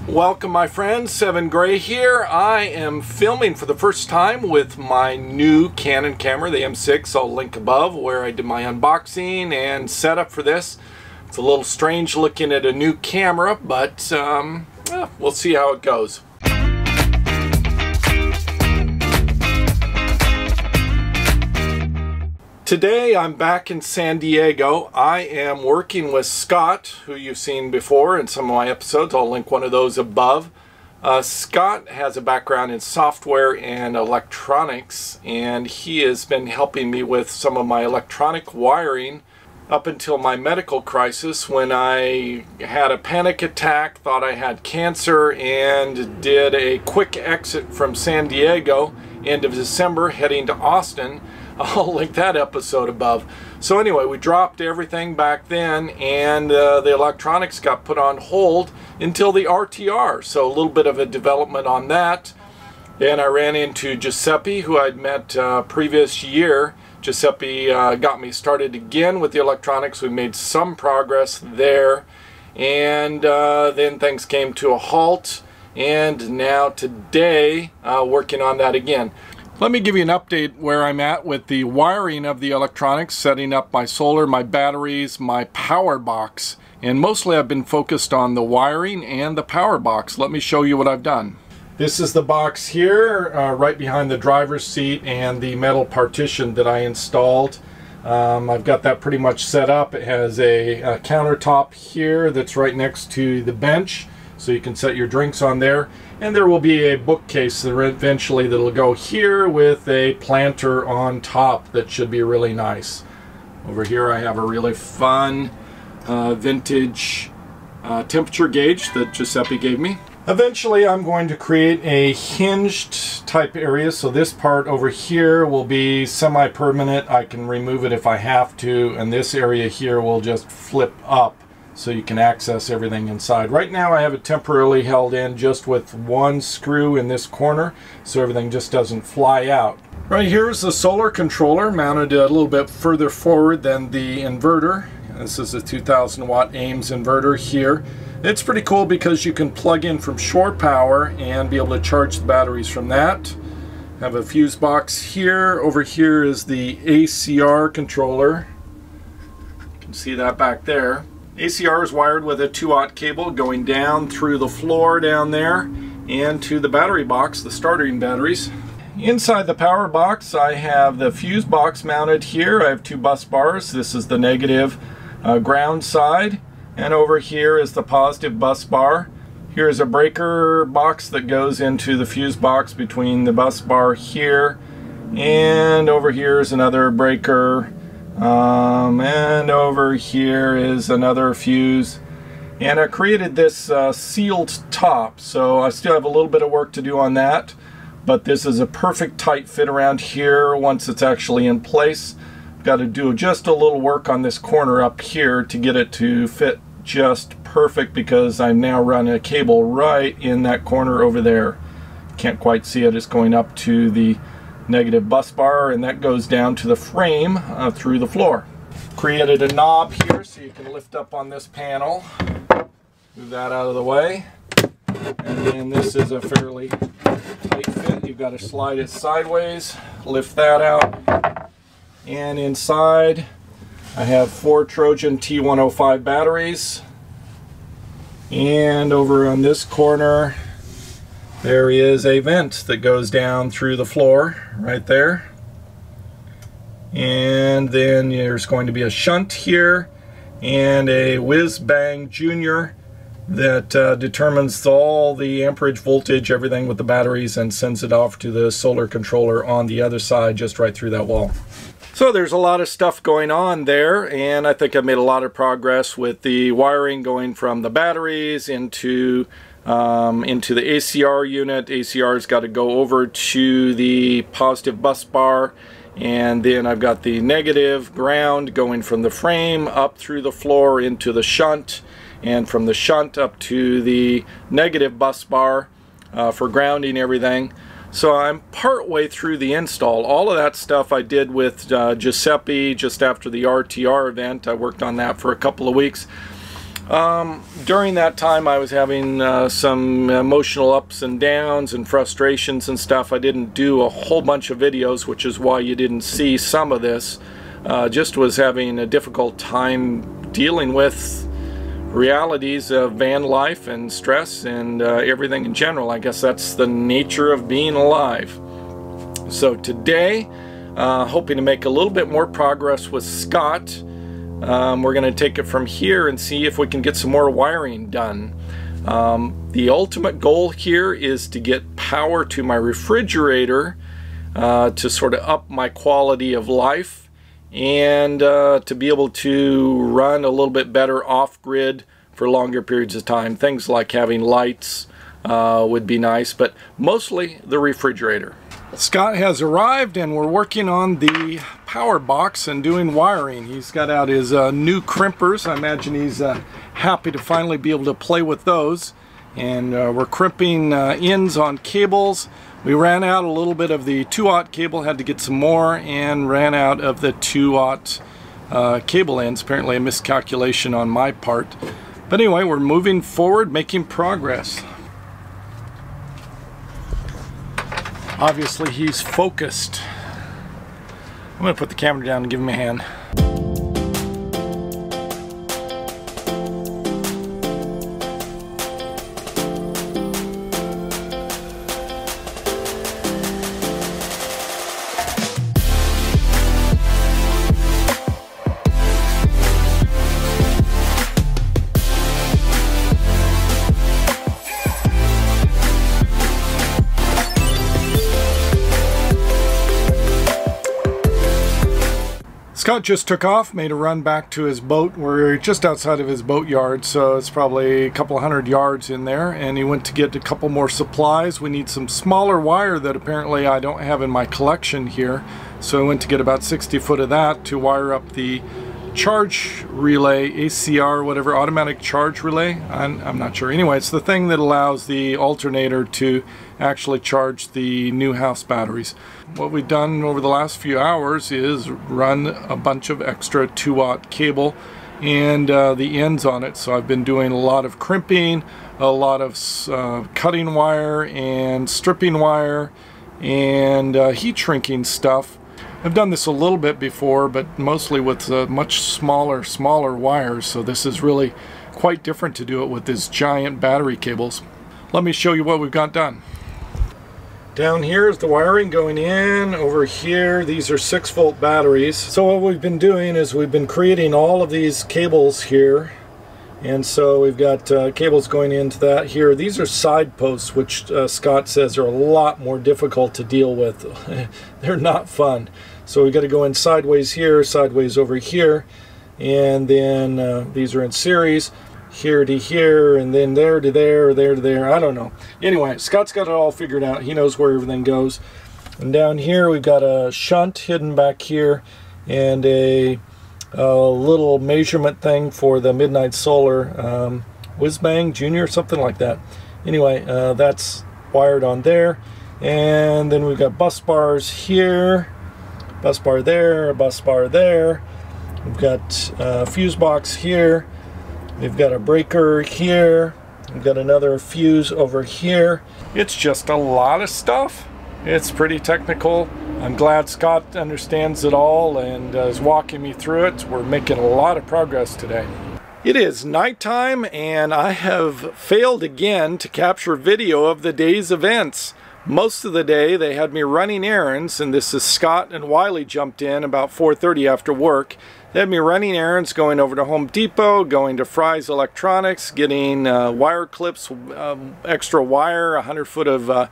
Welcome my friends, Seven Gray here. I am filming for the first time with my new Canon camera, the M6. I'll link above where I did my unboxing and setup for this. It's a little strange looking at a new camera, but we'll see how it goes. Today I'm back in San Diego. I am working with Scott, who you've seen before in some of my episodes. I'll link one of those above. Scott has a background in software and electronics, and he has been helping me with some of my electronic wiring up until my medical crisis when I had a panic attack, thought I had cancer, and did a quick exit from San Diego end of December heading to Austin. I'll link that episode above. So anyway, we dropped everything back then, and the electronics got put on hold until the RTR. So a little bit of a development on that. And I ran into Giuseppe, who I'd met previous year. Giuseppe got me started again with the electronics. We made some progress there. And then things came to a halt. And now today, working on that again. Let me give you an update where I'm at with the wiring of the electronics, setting up my solar, my batteries, my power box. And mostly I've been focused on the wiring and the power box. Let me show you what I've done. This is the box here, right behind the driver's seat and the metal partition that I installed. I've got that pretty much set up. It has a countertop here that's right next to the bench, so you can set your drinks on there. And there will be a bookcase eventually that'll go here with a planter on top that should be really nice. Over here I have a really fun vintage temperature gauge that Giuseppe gave me. Eventually I'm going to create a hinged type area, so this part over here will be semi-permanent. I can remove it if I have to, and this area here will just flip up so you can access everything inside. Right now I have it temporarily held in just with one screw in this corner so everything just doesn't fly out. Right here is the solar controller mounted a little bit further forward than the inverter. This is a 2000 watt Ames inverter here. It's pretty cool because you can plug in from shore power and be able to charge the batteries from that. I have a fuse box here. Over here is the ACR controller. You can see that back there. ACR is wired with a 2-aught cable going down through the floor down there and to the battery box, the starting batteries. Inside the power box I have the fuse box mounted here. I have 2 bus bars. This is the negative ground side, and over here is the positive bus bar. Here's a breaker box that goes into the fuse box between the bus bar here, and over here is another breaker. And over here is another fuse, and I created this sealed top, so I still have a little bit of work to do on that, but this is a perfect tight fit around here once it's actually in place. I've got to do just a little work on this corner up here to get it to fit just perfect, because I now run a cable right in that corner over there. Can't quite see it, it's going up to the negative bus bar, and that goes down to the frame through the floor. Created a knob here so you can lift up on this panel. Move that out of the way. And then this is a fairly tight fit. You've got to slide it sideways, lift that out. And inside I have 4 Trojan T105 batteries. And over on this corner there is a vent that goes down through the floor right there. And then there's going to be a shunt here and a whiz bang junior that determines all the amperage, voltage, everything with the batteries, and sends it off to the solar controller on the other side, just right through that wall. So there's a lot of stuff going on there, and I think I've made a lot of progress with the wiring going from the batteries into the ACR unit. ACR's got to go over to the positive bus bar, and then I've got the negative ground going from the frame up through the floor into the shunt, and from the shunt up to the negative bus bar for grounding everything. So I'm part way through the install. All of that stuff I did with Giuseppe just after the RTR event. I worked on that for a couple of weeks. During that time I was having some emotional ups and downs and frustrations and stuff. I didn't do a whole bunch of videos, which is why you didn't see some of this. Just was having a difficult time dealing with realities of van life and stress and everything in general. I guess that's the nature of being alive. So today, hoping to make a little bit more progress with Scott. We're going to take it from here and see if we can get some more wiring done. The ultimate goal here is to get power to my refrigerator to sort of up my quality of life, and to be able to run a little bit better off-grid for longer periods of time. Things like having lights would be nice, but mostly the refrigerator. Scott has arrived and we're working on the power box and doing wiring. He's got out his new crimpers. I imagine he's happy to finally be able to play with those. And we're crimping ends on cables. We ran out a little bit of the 2/0 cable, had to get some more, and ran out of the 2/0 cable ends. Apparently a miscalculation on my part. But anyway, we're moving forward, making progress. Obviously he's focused. I'm going to put the camera down and give him a hand. Scott just took off, made a run back to his boat. We're just outside of his boat yard, so it's probably a couple 100 yards in there, and he went to get a couple more supplies. We need some smaller wire that apparently I don't have in my collection here, so I went to get about 60 foot of that to wire up the charge relay, ACR, whatever, automatic charge relay. I'm not sure. Anyway, it's the thing that allows the alternator to actually charge the new house batteries. What we've done over the last few hours is run a bunch of extra 2/0 cable and the ends on it. So I've been doing a lot of crimping, a lot of cutting wire and stripping wire and heat shrinking stuff. I've done this a little bit before, but mostly with much smaller wires, so this is really quite different to do it with these giant battery cables. Let me show you what we've got done. Down here is the wiring going in. Over here, these are 6-volt batteries. So what we've been doing is we've been creating all of these cables here, and so we've got cables going into that here. These are side posts, which Scott says are a lot more difficult to deal with. They're not fun. So we've got to go in sideways here, sideways over here, and then these are in series, here to here, and then there to there, there to there. I don't know. Anyway, Scott's got it all figured out. He knows where everything goes. And down here we've got a shunt hidden back here, and a little measurement thing for the Midnight Solar Whiz-Bang Junior, something like that. Anyway, that's wired on there. And then we've got bus bars here, bus bar there, a bus bar there. We've got a fuse box here. We've got a breaker here. We've got another fuse over here. It's just a lot of stuff. It's pretty technical. I'm glad Scott understands it all and is walking me through it. We're making a lot of progress today. It is nighttime and I have failed again to capture video of the day's events. Most of the day they had me running errands, and this is Scott and Wiley jumped in about 4:30 after work. They had me running errands, going over to Home Depot, going to Fry's Electronics, getting wire clips, extra wire, 100 foot of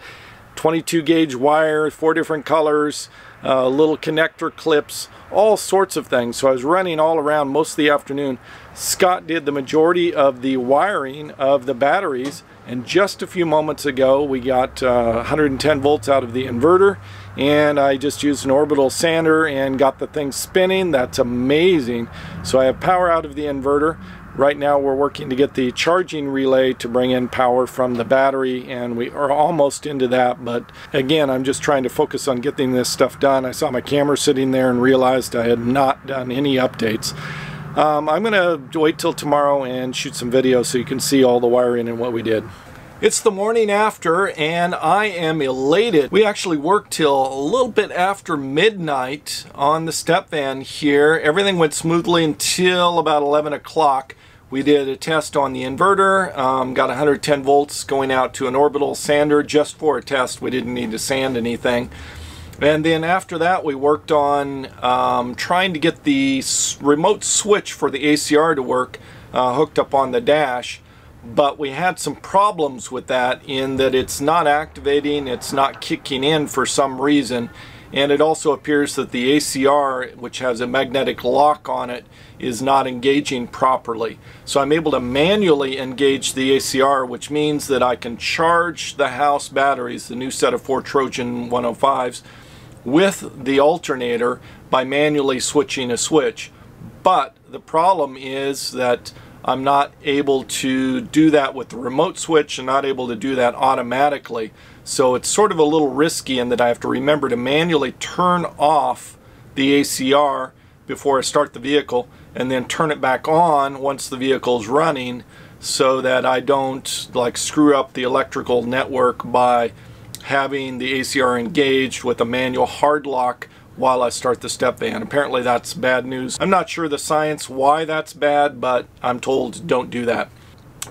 22 gauge wire, 4 different colors, little connector clips, all sorts of things. So I was running all around most of the afternoon. Scott did the majority of the wiring of the batteries, and just a few moments ago we got 110 volts out of the inverter, and I just used an orbital sander and got the thing spinning. That's amazing. So I have power out of the inverter. Right now we're working to get the charging relay to bring in power from the battery, and we are almost into that, but again, I'm just trying to focus on getting this stuff done. I saw my camera sitting there and realized I had not done any updates. I'm going to wait till tomorrow and shoot some videos so you can see all the wiring and what we did. It's the morning after and I am elated. We actually worked till a little bit after midnight on the step van here. Everything went smoothly until about 11 o'clock. We did a test on the inverter, got 110 volts going out to an orbital sander just for a test. We didn't need to sand anything. And then after that we worked on trying to get the remote switch for the ACR to work hooked up on the dash. But we had some problems with that in that it's not activating, it's not kicking in for some reason. And it also appears that the ACR, which has a magnetic lock on it, is not engaging properly. So I'm able to manually engage the ACR, which means that I can charge the house batteries, the new set of 4 Trojan 105s, with the alternator by manually switching a switch. But the problem is that I'm not able to do that with the remote switch and not able to do that automatically. So it's sort of a little risky in that I have to remember to manually turn off the ACR before I start the vehicle and then turn it back on once the vehicle is running, so that I don't like screw up the electrical network by having the ACR engaged with a manual hard lock while I start the step van. Apparently that's bad news. I'm not sure the science why that's bad, but I'm told don't do that.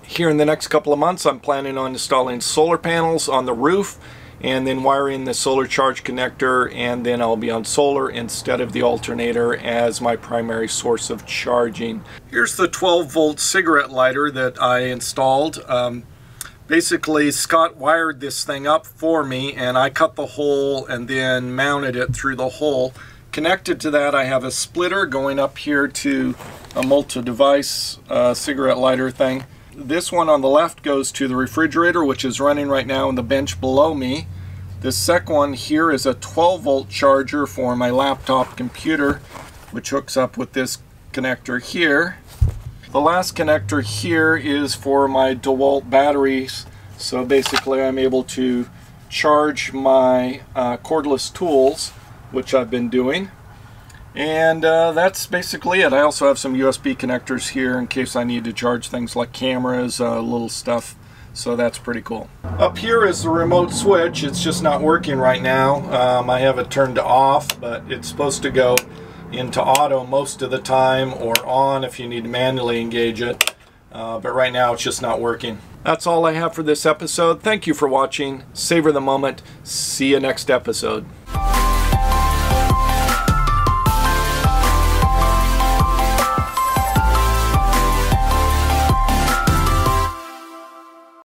Here in the next couple of months I'm planning on installing solar panels on the roof and then wiring the solar charge connector, and then I'll be on solar instead of the alternator as my primary source of charging. Here's the 12-volt cigarette lighter that I installed. Basically, Scott wired this thing up for me and I cut the hole and then mounted it through the hole. Connected to that I have a splitter going up here to a multi-device cigarette lighter thing. This one on the left goes to the refrigerator, which is running right now on the bench below me. This second one here is a 12-volt charger for my laptop computer, which hooks up with this connector here. The last connector here is for my DeWalt batteries, so basically I'm able to charge my cordless tools, which I've been doing. And that's basically it. I also have some USB connectors here in case I need to charge things like cameras, little stuff, so that's pretty cool. Up here is the remote switch. It's just not working right now. I have it turned to off, but it's supposed to go into auto most of the time, or on if you need to manually engage it, but right now it's just not working. That's all I have for this episode. Thank you for watching. Savor the moment. See you next episode.